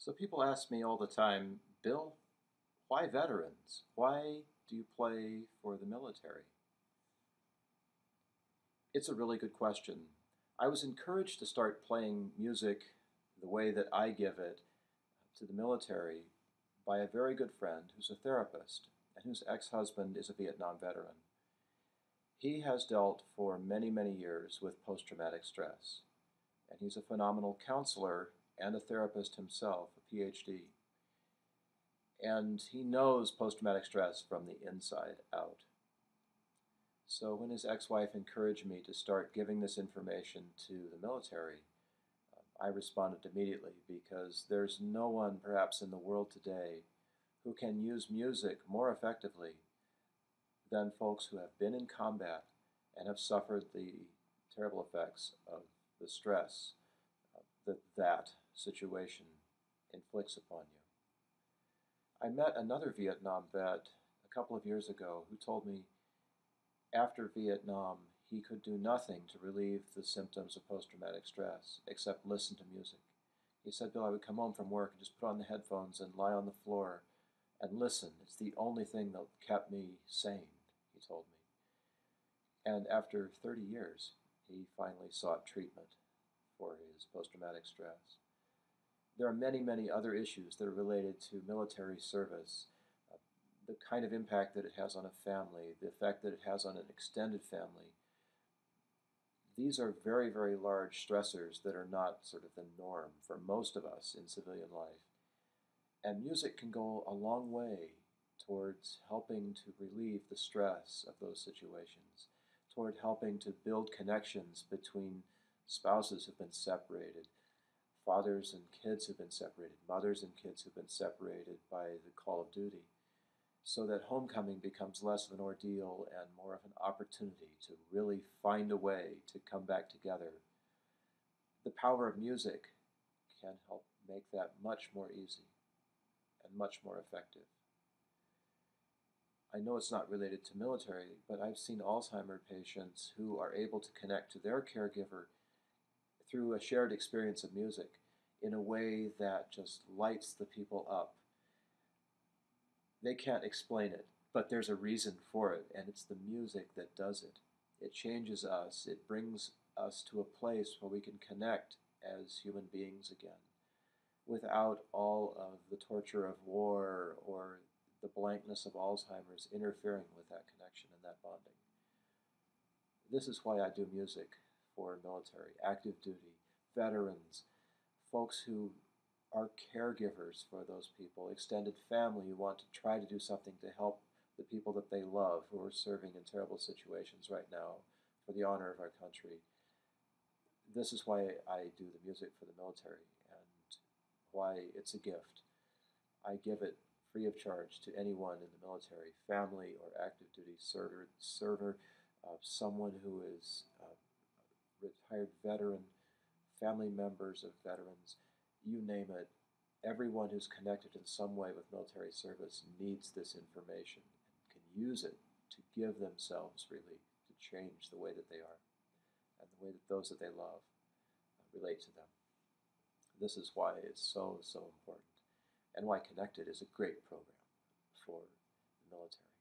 So people ask me all the time, Bill, why veterans? Why do you play for the military? It's a really good question. I was encouraged to start playing music the way that I give it to the military by a very good friend who's a therapist and whose ex-husband is a Vietnam veteran. He has dealt for many, many years with post-traumatic stress, and he's a phenomenal counselor and a therapist himself, a PhD. And he knows post-traumatic stress from the inside out. So when his ex-wife encouraged me to start giving this information to the military, I responded immediately because there's no one perhaps in the world today who can use music more effectively than folks who have been in combat and have suffered the terrible effects of the stress that situation inflicts upon you. I met another Vietnam vet a couple of years ago who told me after Vietnam he could do nothing to relieve the symptoms of post-traumatic stress except listen to music. He said, Bill, I would come home from work and just put on the headphones and lie on the floor and listen. It's the only thing that kept me sane, he told me. And after 30 years, he finally sought treatment for his post-traumatic stress. There are many, many other issues that are related to military service, the kind of impact that it has on a family, the effect that it has on an extended family. These are very, very large stressors that are not sort of the norm for most of us in civilian life. And music can go a long way towards helping to relieve the stress of those situations, toward helping to build connections between spouses who've been separated, fathers and kids who've been separated, mothers and kids who've been separated by the call of duty, so that homecoming becomes less of an ordeal and more of an opportunity to really find a way to come back together. The power of music can help make that much more easy and much more effective. I know it's not related to military, but I've seen Alzheimer patients who are able to connect to their caregiver through a shared experience of music in a way that just lights the people up. They can't explain it, but there's a reason for it, and it's the music that does it. It changes us. It brings us to a place where we can connect as human beings again, without all of the torture of war or the blankness of Alzheimer's interfering with that connection and that bonding. This is why I do music for military, active duty, veterans, folks who are caregivers for those people, extended family who want to try to do something to help the people that they love who are serving in terrible situations right now for the honor of our country. This is why I do the music for the military and why it's a gift. I give it free of charge to anyone in the military, family or active duty server, someone who is a retired veteran, family members of veterans, you name it. Everyone who's connected in some way with military service needs this information and can use it to give themselves relief, to change the way that they are and the way that those that they love relate to them. This is why it's so, so important, and why Connected is a great program for the military.